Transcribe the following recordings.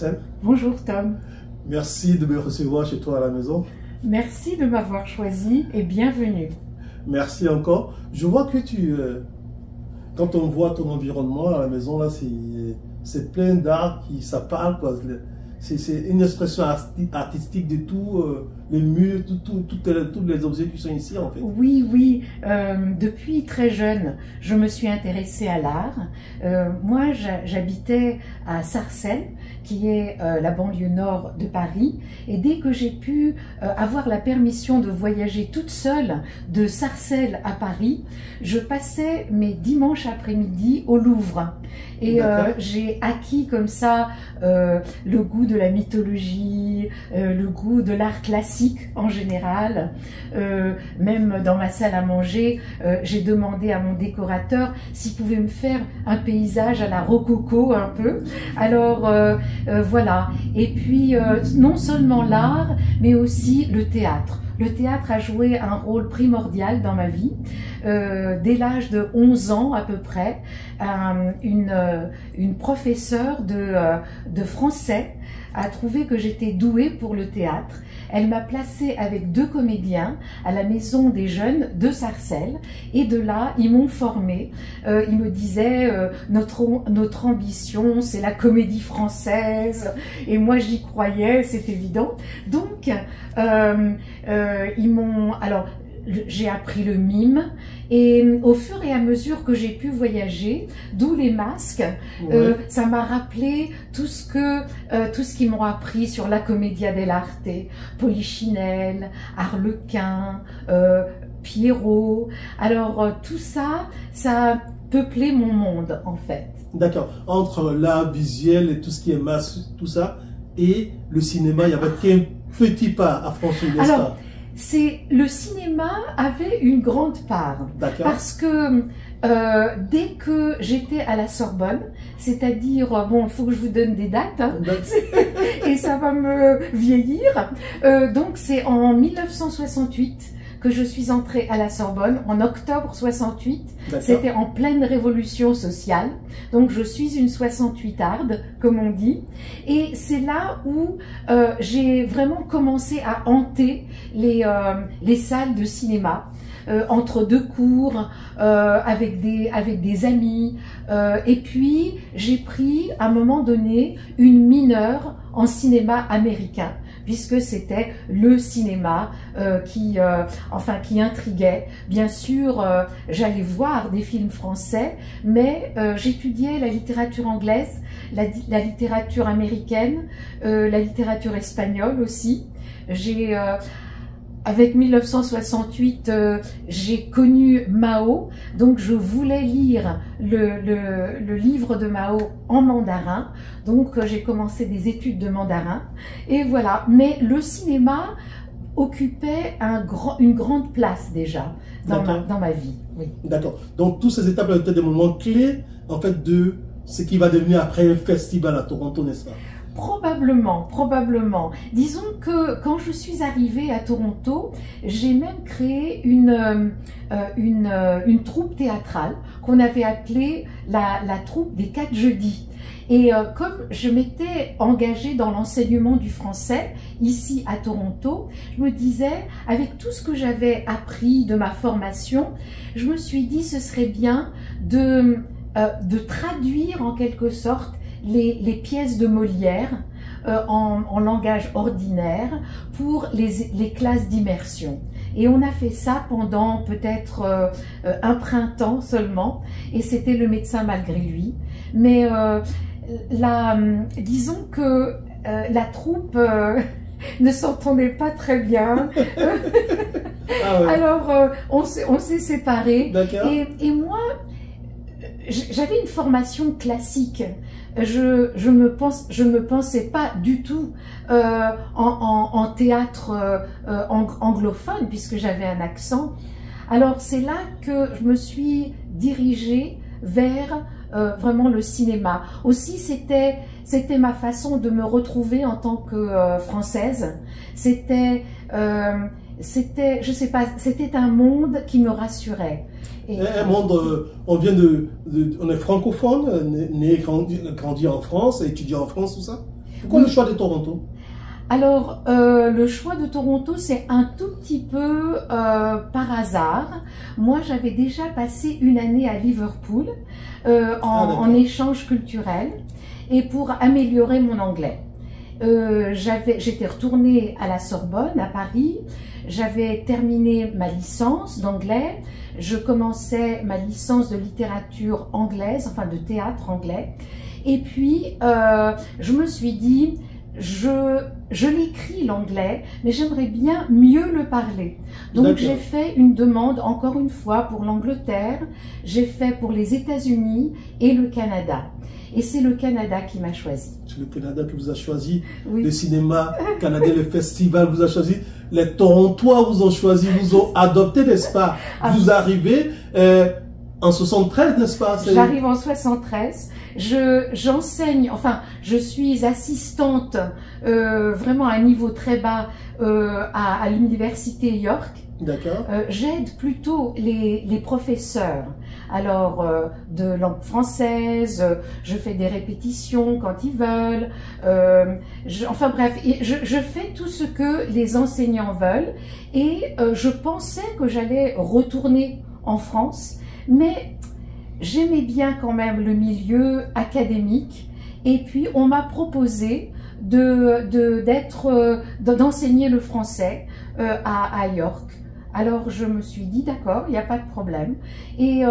Marcel. Bonjour Tom. Merci de me recevoir chez toi à la maison. Merci de m'avoir choisi et bienvenue. Merci encore. Je vois que quand on voit ton environnement à la maison, là, c'est plein d'art ça parle, quoi. C'est une expression artistique de tout, les murs, tous les objets qui sont ici, en fait. Oui. Depuis très jeune, je me suis intéressée à l'art. Moi, j'habitais à Sarcelles, qui est la banlieue nord de Paris. Et dès que j'ai pu avoir la permission de voyager toute seule de Sarcelles à Paris, je passais mes dimanches après-midi au Louvre. Et j'ai acquis comme ça le goût de la mythologie, le goût de l'art classique en général. Même dans ma salle à manger, j'ai demandé à mon décorateur s'il pouvait me faire un paysage à la rococo un peu. Alors voilà. Et puis non seulement l'art, mais aussi le théâtre. Le théâtre a joué un rôle primordial dans ma vie. Dès l'âge de 11 ans à peu près, une professeure de français a trouvé que j'étais douée pour le théâtre. Elle m'a placée avec 2 comédiens à la Maison des Jeunes de Sarcelles et de là, ils m'ont formée. Ils me disaient notre ambition, c'est la comédie française et moi j'y croyais, c'est évident. Donc, j'ai appris le mime et au fur et à mesure que j'ai pu voyager, d'où les masques, ça m'a rappelé tout ce qu'ils m'ont appris sur la Commedia dell'arte, Polichinelle, Harlequin, Pierrot. Alors tout ça, ça a peuplé mon monde en fait. D'accord. Entre l'art visuel et tout ce qui est masque, tout ça, et le cinéma, il y avait qu'un petit pas à franchir, n'est-ce pas? Le cinéma avait une grande part parce que dès que j'étais à la Sorbonne, c'est-à-dire, bon, il faut que je vous donne des dates, hein, et ça va me vieillir, donc c'est en 1968 que je suis entrée à la Sorbonne, en octobre 68, c'était en pleine révolution sociale, donc je suis une 68arde, comme on dit, et c'est là où j'ai vraiment commencé à hanter les salles de cinéma, entre 2 cours, avec des amis, et puis j'ai pris à un moment donné une mineure en cinéma américain, puisque c'était le cinéma qui intriguait. Bien sûr, j'allais voir des films français, mais j'étudiais la littérature anglaise, la littérature américaine, la littérature espagnole aussi. Avec 1968, j'ai connu Mao, donc je voulais lire le livre de Mao en mandarin, donc j'ai commencé des études de mandarin, et voilà. Mais le cinéma occupait une grande place déjà dans ma vie. Oui. D'accord. Donc toutes ces étapes étaient des moments clés en fait de ce qui va devenir après un festival à Toronto, n'est-ce pas? Probablement. Disons que quand je suis arrivée à Toronto, j'ai même créé une troupe théâtrale qu'on avait appelée la troupe des 4 jeudis. Et comme je m'étais engagée dans l'enseignement du français ici à Toronto, je me disais, avec tout ce que j'avais appris de ma formation, je me suis dit ce serait bien de traduire en quelque sorte les pièces de Molière en langage ordinaire pour les classes d'immersion. Et on a fait ça pendant peut-être un printemps seulement, et c'était Le médecin malgré lui. Mais disons que la troupe ne s'entendait pas très bien. Alors on s'est séparés. Et moi, j'avais une formation classique. Je me pensais pas du tout en théâtre anglophone, puisque j'avais un accent. Alors c'est là que je me suis dirigée vers vraiment le cinéma. Aussi c'était ma façon de me retrouver en tant que française. C'était je sais pas, c'était un monde qui me rassurait. Un monde, on est francophone, né grandi en France, étudié en France, tout ça? Pourquoi le choix de Toronto? Alors, le choix de Toronto, c'est un tout petit peu par hasard. Moi, j'avais déjà passé une année à Liverpool en échange culturel et pour améliorer mon anglais. J'étais retournée à la Sorbonne, à Paris. J'avais terminé ma licence d'anglais. Je commençais ma licence de littérature anglaise, enfin de théâtre anglais. Et puis, je me suis dit, je l'écris l'anglais, mais j'aimerais bien mieux le parler. Donc j'ai fait une demande, encore une fois, pour l'Angleterre, j'ai fait pour les États-Unis et le Canada. Et c'est le Canada qui m'a choisi. C'est le Canada qui vous a choisi, oui. Le cinéma canadien, le festival vous a choisi, les Torontois vous ont choisi, vous ont adopté, n'est-ce pas? Vous arrivez en 73, n'est-ce pas? J'arrive en 73. J'enseigne, enfin, je suis assistante vraiment à un niveau très bas à l'université York. D'accord. J'aide plutôt les professeurs. Alors, de langue française, je fais des répétitions quand ils veulent. Enfin bref, je fais tout ce que les enseignants veulent. Et je pensais que j'allais retourner en France, mais j'aimais bien quand même le milieu académique. Et puis, on m'a proposé d'enseigner le français à York. Alors je me suis dit d'accord, il n'y a pas de problème. Et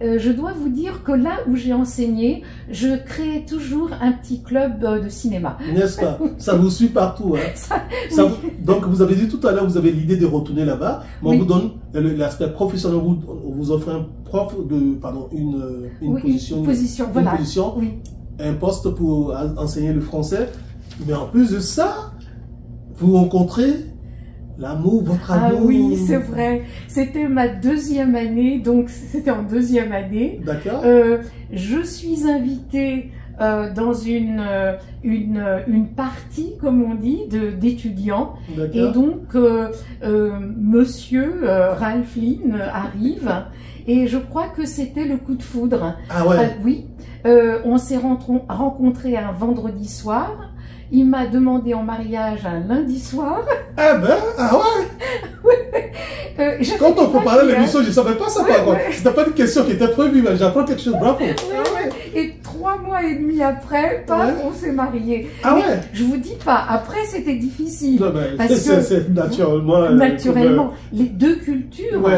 je dois vous dire que là où j'ai enseigné, je créais toujours un petit club de cinéma. N'est-ce pas? Ça vous suit partout. Hein? Oui. Donc vous avez dit tout à l'heure, vous avez l'idée de retourner là-bas, mais on vous donne l'aspect professionnel, on vous offre un prof de, pardon, une position, voilà. Un poste pour enseigner le français. Mais en plus de ça, vous rencontrez l'amour, votre amour. Ah oui, c'est vrai. C'était ma deuxième année, donc c'était en deuxième année. D'accord. Je suis invitée dans une partie, comme on dit, d'étudiants. Et donc, monsieur Ralph Lynn arrive. Et je crois que c'était le coup de foudre. Ah ouais. Oui. On s'est rencontrés un vendredi soir. Il m'a demandé en mariage un lundi soir. Ah ben, ah ouais. Quand on préparait l'émission, je ne savais pas ça. C'était pas une question qui était prévue, mais j'apprends quelque chose. Bravo. Et 3 mois et demi après, on s'est mariés. Ah ouais. Je vous dis pas, après c'était difficile. Non, parce que c'est naturellement, les deux cultures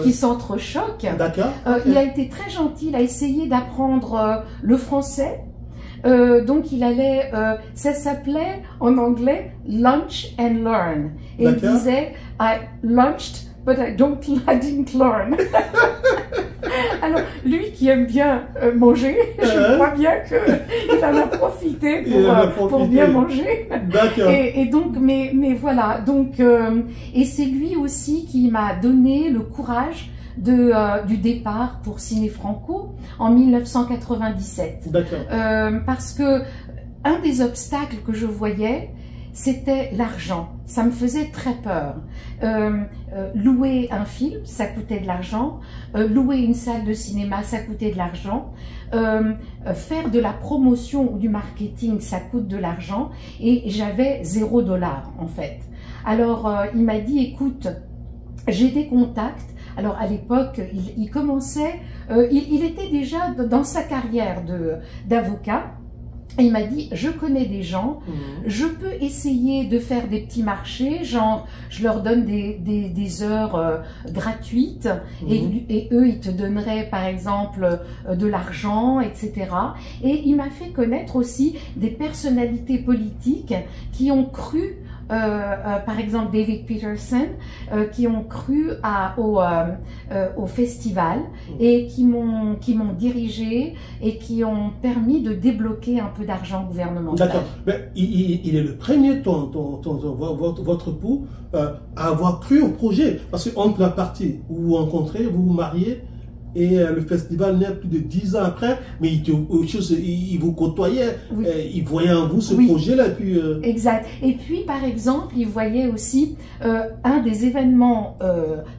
qui s'entrechoquent. D'accord. Il a été très gentil, il a essayé d'apprendre le français. Donc il allait, ça s'appelait en anglais Lunch and Learn. Et il disait I lunched but I didn't learn. Alors lui qui aime bien manger, je crois bien qu'il en a profité pour bien manger. D'accord. Et donc mais voilà, donc et c'est lui aussi qui m'a donné le courage du départ pour Ciné Franco en 1997. D'accord. Parce que un des obstacles que je voyais, c'était l'argent. Ça me faisait très peur. Louer un film, ça coûtait de l'argent. Louer une salle de cinéma, ça coûtait de l'argent. Faire de la promotion ou du marketing, ça coûte de l'argent. Et j'avais $0 en fait. Alors, il m'a dit, écoute, j'ai des contacts. Alors à l'époque, il commençait, il était déjà dans sa carrière d'avocat. Et il m'a dit, je connais des gens, je peux essayer de faire des petits marchés, genre je leur donne des heures gratuites et eux ils te donneraient par exemple de l'argent, etc. Et il m'a fait connaître aussi des personnalités politiques qui ont cru par exemple David Peterson, qui ont cru au festival et qui m'ont dirigé et qui ont permis de débloquer un peu d'argent gouvernemental. D'accord. Il est le premier, votre époux, à avoir cru au projet. Parce qu'entre la partie où vous vous rencontrez, vous vous mariez, Et le festival naît plus de 10 ans après, mais il vous côtoyait, oui. Il voyait en vous ce oui. projet-là. Exact. Et puis, par exemple, il voyait aussi un des événements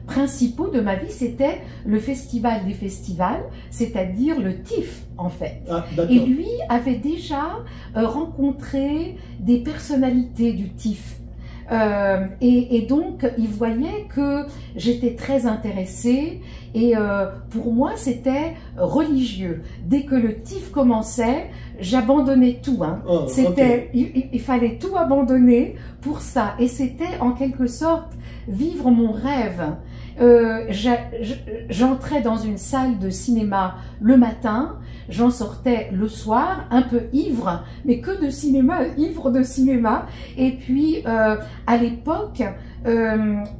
principaux de ma vie, c'était le festival des festivals, c'est-à-dire le TIFF, en fait. Ah, et lui avait déjà rencontré des personnalités du TIFF. Et donc, il voyait que j'étais très intéressée et pour moi, c'était religieux. Dès que le TIFF commençait, j'abandonnais tout. Hein. Oh, c'était, il fallait tout abandonner pour ça. Et c'était en quelque sorte vivre mon rêve. J'entrais dans une salle de cinéma le matin, j'en sortais le soir, un peu ivre, mais que de cinéma, ivre de cinéma. Et puis, à l'époque,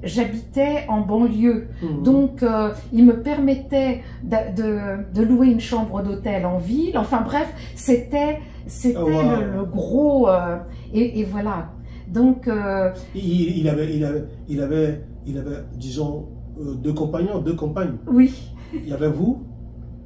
j'habitais en banlieue, donc il me permettait de louer une chambre d'hôtel en ville. Enfin bref, c'était wow. le gros... et voilà. Donc... Il avait, disons, deux compagnons, deux compagnes. Oui. Il y avait vous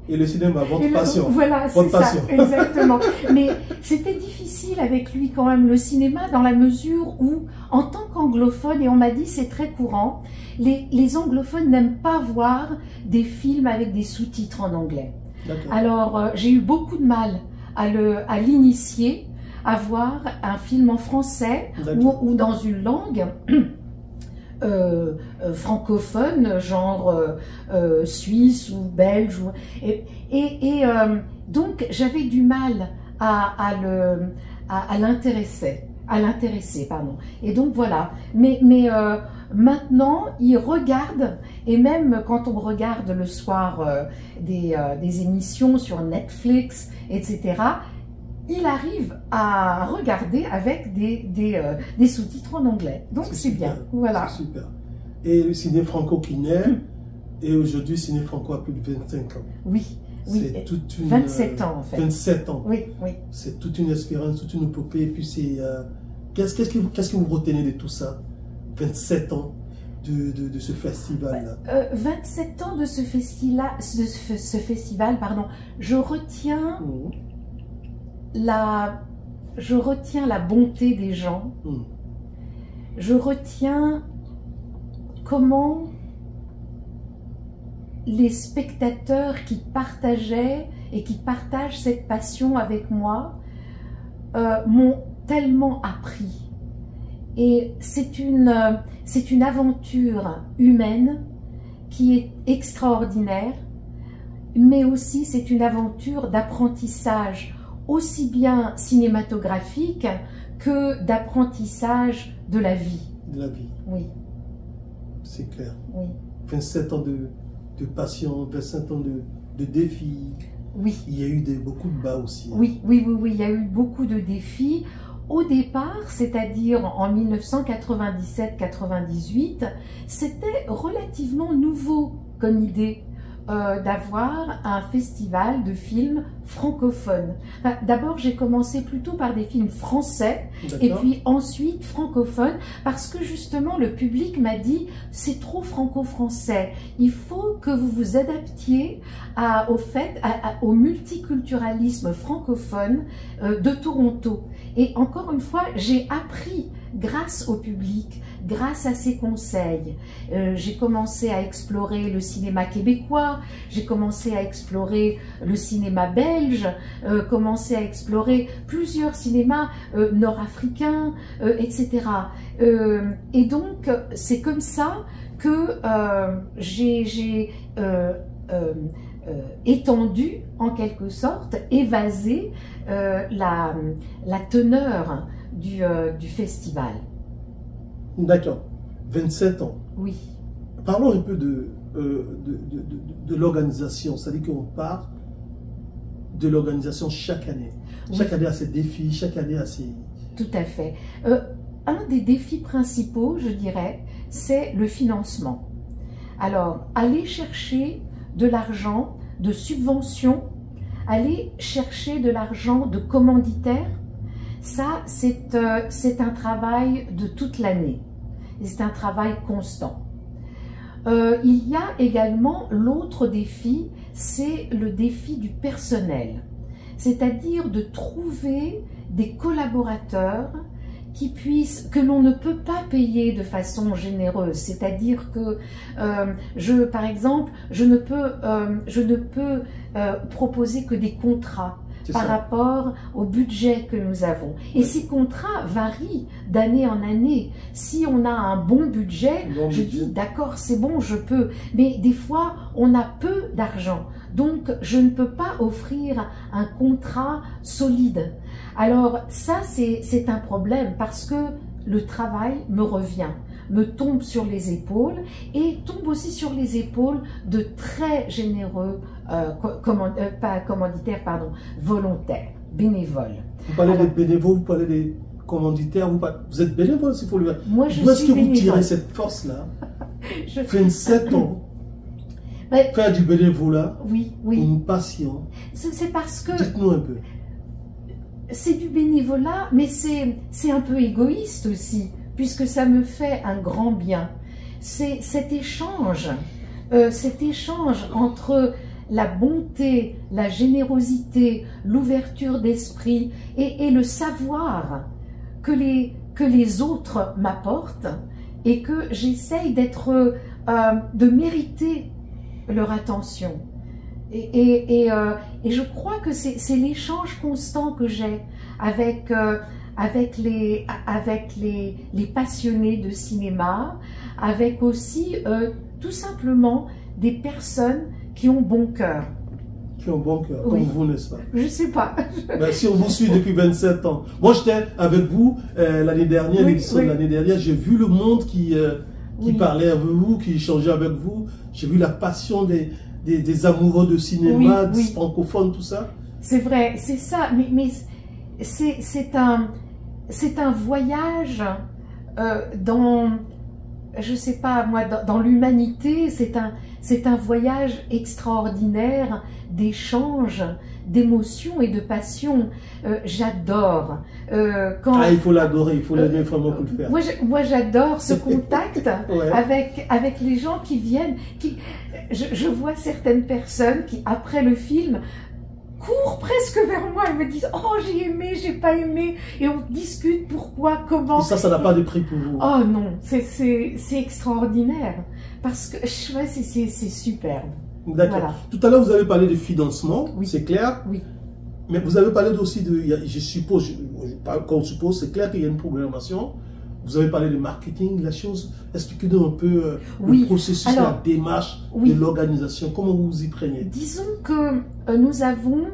et le cinéma, votre passion. Voilà, c'est ça, exactement. Mais c'était difficile avec lui quand même, le cinéma, dans la mesure où, en tant qu'anglophone, et on m'a dit c'est très courant, les anglophones n'aiment pas voir des films avec des sous-titres en anglais. Alors, j'ai eu beaucoup de mal à l'initier, à voir un film en français ou dans une langue francophone, genre suisse ou belge. Donc, j'avais du mal à l'intéresser. Et donc, voilà. Mais maintenant, il regarde, et même quand on regarde le soir des émissions sur Netflix, etc., il arrive à regarder avec des sous-titres en anglais. Donc c'est bien. Voilà. C'est super. Et le ciné franco qui naît, et aujourd'hui, ciné franco a plus de 25 ans. Oui. Oui, c'est toute une, 27 ans en fait. 27 ans. Oui, oui. C'est toute une expérience, toute une épopée. Et puis c'est... qu'est-ce que vous retenez de tout ça? 27 ans de ce festival-là. 27 ans de ce festival, pardon. Je retiens... Je retiens la bonté des gens, je retiens comment les spectateurs qui partageaient et qui partagent cette passion avec moi m'ont tellement appris. Et c'est une aventure humaine qui est extraordinaire, mais aussi c'est une aventure d'apprentissage aussi bien cinématographique que d'apprentissage de la vie. De la vie. Oui. C'est clair. Oui. 27 ans de passion, 27 ans de défis. Oui. Il y a eu beaucoup de bas aussi. Hein. Oui, il y a eu beaucoup de défis. Au départ, c'est-à-dire en 1997-98, c'était relativement nouveau comme idée. D'avoir un festival de films francophones. Enfin, d'abord, j'ai commencé plutôt par des films français et puis ensuite francophones parce que justement le public m'a dit c'est trop franco-français. Il faut que vous vous adaptiez au multiculturalisme francophone de Toronto. Et encore une fois, j'ai appris grâce au public, grâce à ses conseils. J'ai commencé à explorer le cinéma québécois, j'ai commencé à explorer le cinéma belge, commencé à explorer plusieurs cinémas nord-africains, etc. Et donc, c'est comme ça que j'ai étendu, en quelque sorte, évasé la teneur du festival. D'accord. 27 ans. Oui. Parlons un peu de l'organisation. C'est-à-dire qu'on part de l'organisation chaque année. Oui. Chaque année a ses défis, chaque année a ses... Tout à fait. Un des défis principaux, je dirais, c'est le financement. Alors, aller chercher de l'argent de subventions, aller chercher de l'argent de commanditaires, ça, c'est un travail de toute l'année. C'est un travail constant. il y a également l'autre défi, c'est le défi du personnel. C'est-à-dire de trouver des collaborateurs que l'on ne peut pas payer de façon généreuse. C'est-à-dire que, par exemple, je ne peux proposer que des contrats par rapport au budget que nous avons. Et ces contrats varient d'année en année. Si on a un bon budget, je dis d'accord, c'est bon, je peux. Mais des fois, on a peu d'argent. Donc, je ne peux pas offrir un contrat solide. Alors, ça, c'est un problème parce que le travail me revient, me tombe sur les épaules et tombe aussi sur les épaules de très généreux volontaires, bénévoles. Vous parlez des bénévoles, vous parlez des commanditaires, vous êtes bénévole, s'il faut le dire. Moi, je suis bénévole. Où est-ce que vous bénévole. tirez cette force-là 27 ans. Faire du bénévolat, oui. une passion. C'est parce que... Dites-nous un peu. C'est du bénévolat, mais c'est un peu égoïste aussi, puisque ça me fait un grand bien. C'est cet échange entre la bonté, la générosité, l'ouverture d'esprit et le savoir que les autres m'apportent et que j'essaye de mériter leur attention. Et je crois que c'est l'échange constant que j'ai avec les passionnés de cinéma, avec aussi tout simplement des personnes qui ont bon cœur. Qui ont bon cœur, comme vous, n'est-ce pas? Je sais pas. Ben, si on vous suit depuis 27 ans. Moi, j'étais avec vous l'année dernière, l'édition de l'année dernière, j'ai vu le monde qui parlait avec vous, qui échangeait avec vous. J'ai vu la passion des amoureux de cinéma, des francophones, tout ça. C'est vrai, c'est ça, mais c'est un voyage dans, je sais pas moi, dans l'humanité. C'est un voyage extraordinaire d'échanges, d'émotions et de passion. J'adore. Il faut l'adorer, il faut l'aimer vraiment pour le faire. Moi j'adore ce contact avec les gens qui viennent. Je vois certaines personnes qui, après le film, courent presque vers moi et me disent « Oh, j'ai aimé, j'ai pas aimé » et on discute pourquoi, comment. Et ça n'a pas de prix pour vous. Oh non, c'est extraordinaire parce que c'est superbe. D'accord. Voilà. Tout à l'heure, vous avez parlé de financement, c'est clair. Oui. Mais vous avez parlé aussi je suppose, c'est clair qu'il y a une programmation. Vous avez parlé de marketing, la chose. Expliquez-nous un peu le processus, la démarche de l'organisation. Comment vous vous y prenez? Disons que nous avons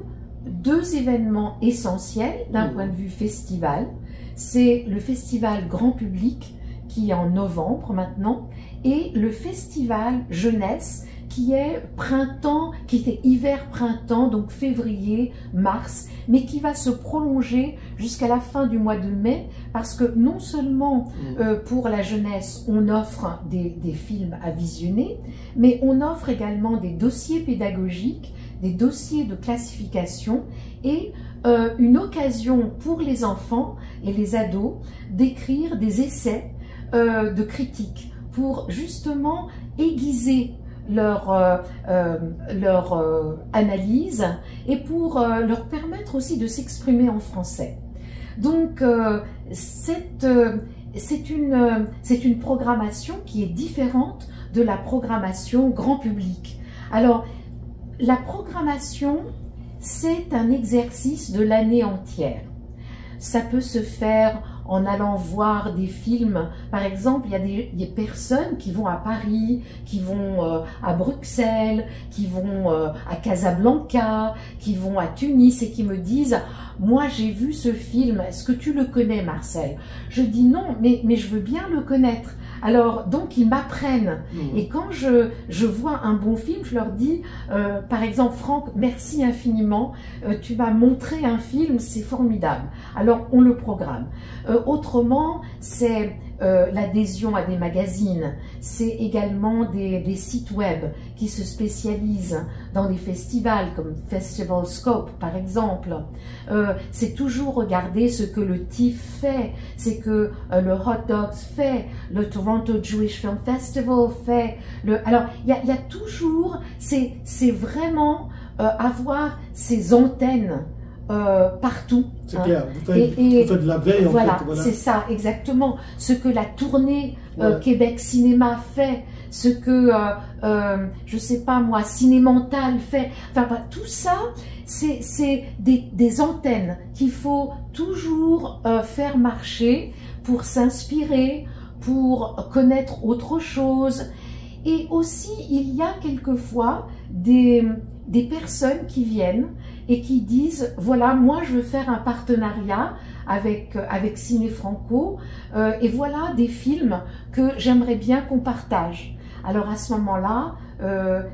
deux événements essentiels d'un point de vue festival. C'est le festival grand public qui est en novembre maintenant et le festival jeunesse qui est printemps, qui était hiver-printemps, donc février, mars, mais qui va se prolonger jusqu'à la fin du mois de mai, parce que non seulement pour la jeunesse, on offre des films à visionner, mais on offre également des dossiers pédagogiques, des dossiers de classification et une occasion pour les enfants et les ados d'écrire des essais de critique pour justement aiguiser leur analyse et pour leur permettre aussi de s'exprimer en français. Donc c'est une programmation qui est différente de la programmation grand public. Alors la programmation, c'est un exercice de l'année entière. Ça peut se faire en allant voir des films. Par exemple, il y a des personnes qui vont à Paris, qui vont à Bruxelles, qui vont à Casablanca, qui vont à Tunis et qui me disent « Moi, j'ai vu ce film, est-ce que tu le connais, Marcel ?» Je dis « Non, mais je veux bien le connaître. » Alors, donc, ils m'apprennent. Et quand je vois un bon film, je leur dis, par exemple, Franck, merci infiniment, tu m'as montré un film, c'est formidable. Alors, on le programme. Autrement, c'est l'adhésion à des magazines, c'est également des sites web qui se spécialisent dans des festivals comme Festival Scope par exemple. C'est toujours regarder ce que le TIFF fait, c'est que le Hot Dogs fait, le Toronto Jewish Film Festival fait. Alors il y a toujours, c'est vraiment avoir ces antennes partout. C'est clair, vous faites de la veille voilà, en fait. Voilà, c'est ça, exactement. Ce que la tournée Québec Cinéma fait, ce que, je sais pas moi, Cinémental fait, enfin tout ça, c'est des antennes qu'il faut toujours faire marcher pour s'inspirer, pour connaître autre chose. Et aussi, il y a quelquefois des personnes qui viennent et qui disent, voilà, moi je veux faire un partenariat avec Ciné Franco et voilà des films que j'aimerais bien qu'on partage. Alors à ce moment-là,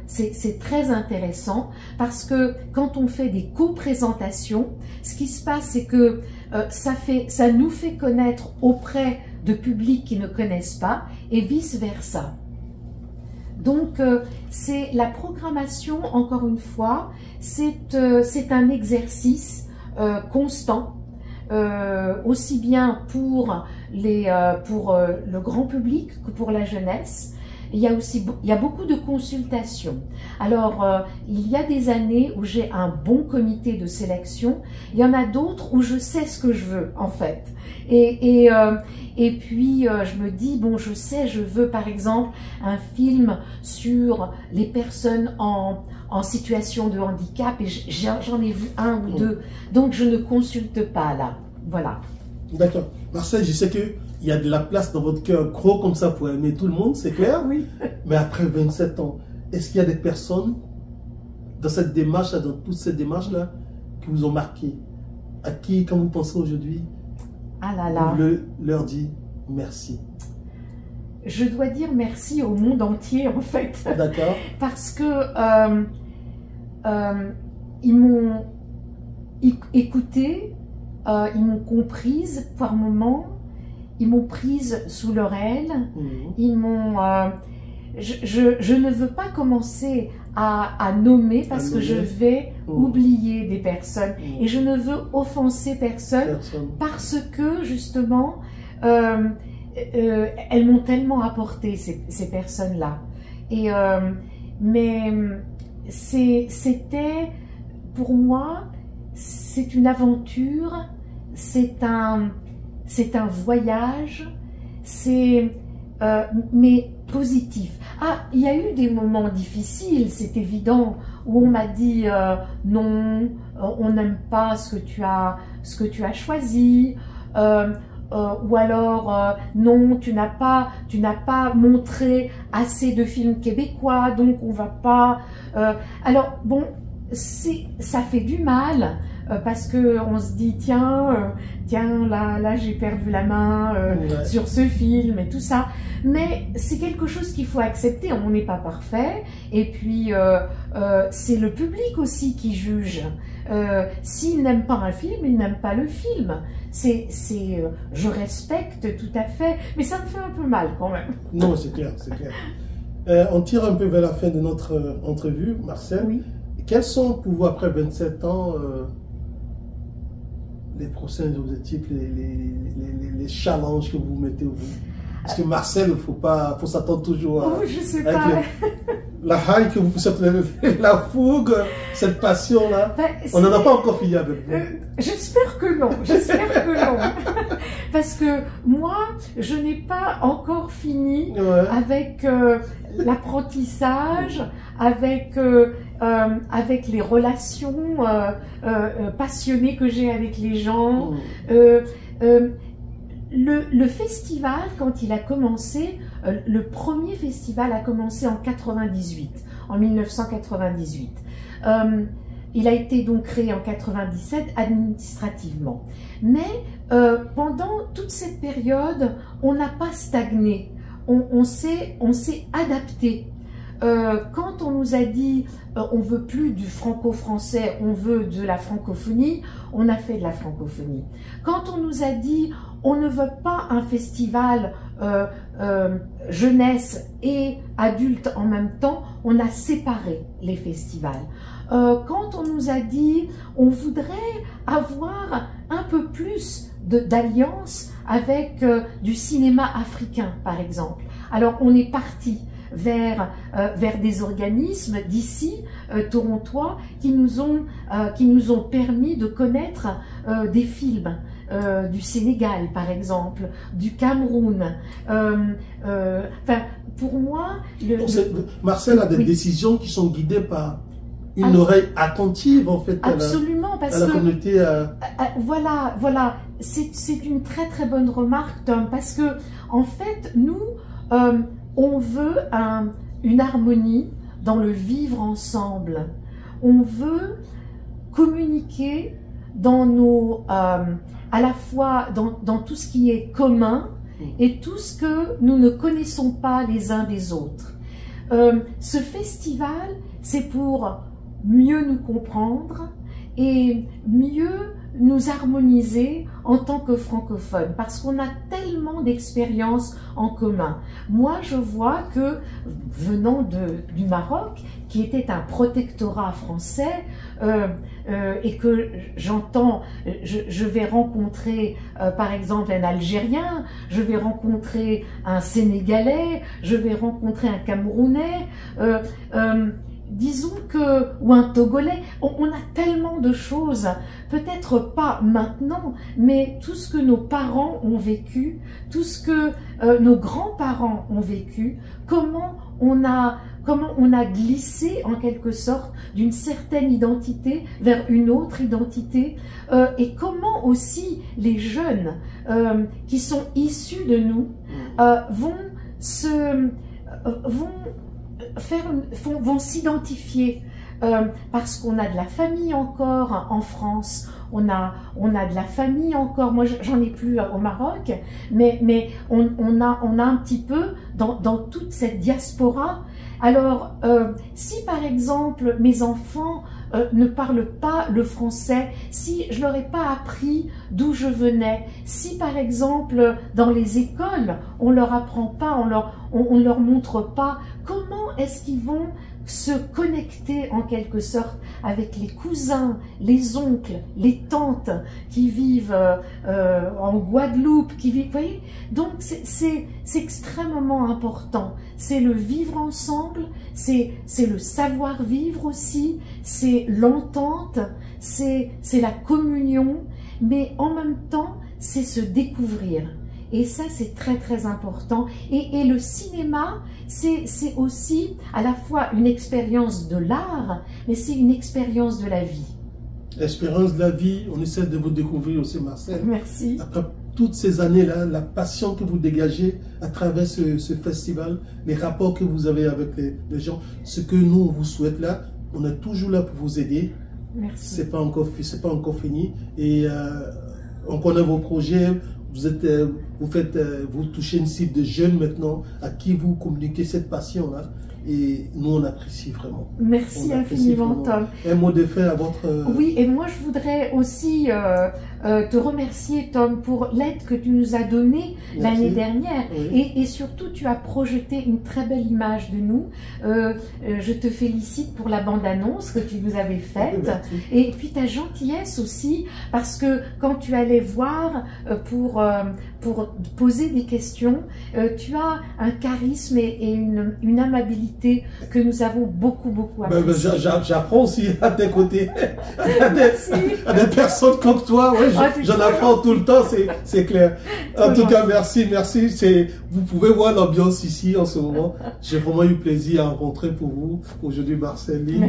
c'est très intéressant parce que quand on fait des co-présentations, ce qui se passe, c'est que ça nous fait connaître auprès de publics qui ne connaissent pas et vice-versa. Donc, c'est la programmation, encore une fois, c'est un exercice constant, aussi bien pour le grand public que pour la jeunesse. Il y a beaucoup de consultations. Alors, il y a des années où j'ai un bon comité de sélection. Il y en a d'autres où je sais ce que je veux, en fait. Et puis, je me dis, bon, je sais, je veux, par exemple, un film sur les personnes en situation de handicap. Et j'en ai vu un ou deux. Donc, je ne consulte pas, là. Voilà. D'accord. Marcel, je sais qu'il y a de la place dans votre cœur gros comme ça pour aimer tout le monde, c'est clair. Oui. Mais après 27 ans, est-ce qu'il y a des personnes dans cette démarche, dans toutes ces démarches-là, qui vous ont marqué? À qui, quand vous pensez aujourd'hui, vous leur dites merci? Je dois dire merci au monde entier, en fait. D'accord. Parce que ils m'ont écouté, ils m'ont comprise par moments, ils m'ont prise sous leur aile, ils m'ont... je ne veux pas commencer à nommer parce que je vais oublier des personnes et je ne veux offenser personne parce que justement elles m'ont tellement apporté ces personnes-là. Et mais c'était pour moi, c'est une aventure, c'est un voyage, mais positif. Ah, il y a eu des moments difficiles, c'est évident, où on m'a dit non, on n'aime pas ce que tu as choisi, ou alors non, tu n'as pas montré assez de films québécois, donc on va pas. Alors bon, ça fait du mal. Parce que on se dit tiens là j'ai perdu la main sur ce film et tout ça, mais c'est quelque chose qu'il faut accepter. On n'est pas parfait et puis c'est le public aussi qui juge. S'il n'aime pas un film, il n'aime pas le film. Je respecte tout à fait, mais ça me fait un peu mal quand même. Non, c'est clair, c'est clair. On tire un peu vers la fin de notre entrevue, Marcel. Oui. Quels sont pour vous après 27 ans les prochains objectifs, les challenges que vous mettez au bout? Parce que Marcel, faut s'attendre toujours à... Oh, je sais pas. La high que vous poussez, la fougue, cette passion-là. On n'en a pas encore fini avec vous. J'espère que non, j'espère que non. Parce que moi, je n'ai pas encore fini avec l'apprentissage, avec les relations passionnées que j'ai avec les gens. Le festival, quand il a commencé, le premier festival a commencé en 1998. Il a été donc créé en 97 administrativement. Mais pendant toute cette période, on n'a pas stagné. On s'est adapté. Quand on nous a dit on veut plus du franco-français, on veut de la francophonie, on a fait de la francophonie. Quand on nous a dit on ne veut pas un festival jeunesse et adultes en même temps, on a séparé les festivals. Quand on nous a dit on voudrait avoir un peu plus d'alliance avec du cinéma africain, par exemple. Alors on est parti vers des organismes d'ici, torontois, qui nous ont permis de connaître des films du Sénégal, par exemple, du Cameroun. Enfin, pour moi... Marcel a des décisions qui sont guidées par une oreille attentive, en fait, absolument, à la communauté. Voilà, c'est une très très bonne remarque, Tom, parce que, en fait, nous... on veut une harmonie dans le vivre ensemble. On veut communiquer dans à la fois dans tout ce qui est commun et tout ce que nous ne connaissons pas les uns des autres. Ce festival, c'est pour mieux nous comprendre et mieux nous harmoniser en tant que francophones, parce qu'on a tellement d'expériences en commun. Moi, je vois que, venant du Maroc, qui était un protectorat français, et que j'entends, je vais rencontrer, par exemple, un Algérien, je vais rencontrer un Sénégalais, je vais rencontrer un Camerounais, disons ou un Togolais, on a tellement de choses, peut-être pas maintenant, mais tout ce que nos parents ont vécu, tout ce que nos grands-parents ont vécu, comment on a glissé en quelque sorte d'une certaine identité vers une autre identité, et comment aussi les jeunes qui sont issus de nous vont s'identifier, parce qu'on a de la famille encore en France, on a de la famille encore, moi j'en ai plus au Maroc, mais on a un petit peu dans toute cette diaspora. Alors si par exemple mes enfants ne parlent pas le français, si je leur ai pas appris d'où je venais, si par exemple dans les écoles on leur apprend pas, on leur montre pas comment est-ce qu'ils vont se connecter en quelque sorte avec les cousins, les oncles, les tantes qui vivent en Guadeloupe, qui vivent, vous voyez, donc c'est extrêmement important. C'est le vivre ensemble, c'est le savoir-vivre aussi, c'est l'entente, c'est la communion, mais en même temps, c'est se découvrir. Et ça, c'est très très important. Et le cinéma, c'est aussi à la fois une expérience de l'art, mais c'est une expérience de la vie. Expérience de la vie, on essaie de vous découvrir aussi, Marcel. Merci. Après toutes ces années-là, la passion que vous dégagez à travers ce festival, les rapports que vous avez avec les gens, ce que nous, on vous souhaite là, on est toujours là pour vous aider. Merci. C'est pas encore fini. Et on connaît vos projets. Vous touchez une cible de jeunes maintenant à qui vous communiquez cette passion-là. Et nous, on apprécie vraiment. Merci infiniment, Tom. Un mot de fin à votre... Oui, et moi, je voudrais aussi te remercier, Tom, pour l'aide que tu nous as donnée l'année dernière. Oui. Et surtout, tu as projeté une très belle image de nous. Je te félicite pour la bande-annonce que tu nous avais faite. Merci. Et puis ta gentillesse aussi, parce que quand tu allais voir pour poser des questions, tu as un charisme et une amabilité que nous avons beaucoup apprécié. J'apprends aussi à tes côtés, à des personnes comme toi. Ouais, j'en apprends tout le temps, c'est clair. En tout cas, merci. Vous pouvez voir l'ambiance ici en ce moment. J'ai vraiment eu plaisir à rencontrer pour vous aujourd'hui Marcel Lee,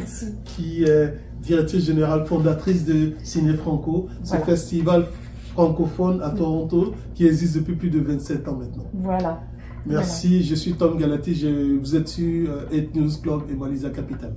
qui est directrice générale fondatrice de Ciné Franco, ce festival francophone à Toronto qui existe depuis plus de 27 ans maintenant. Voilà. Merci, je suis Tom Galati, vous êtes sur 8 News Club et Maliza Capital.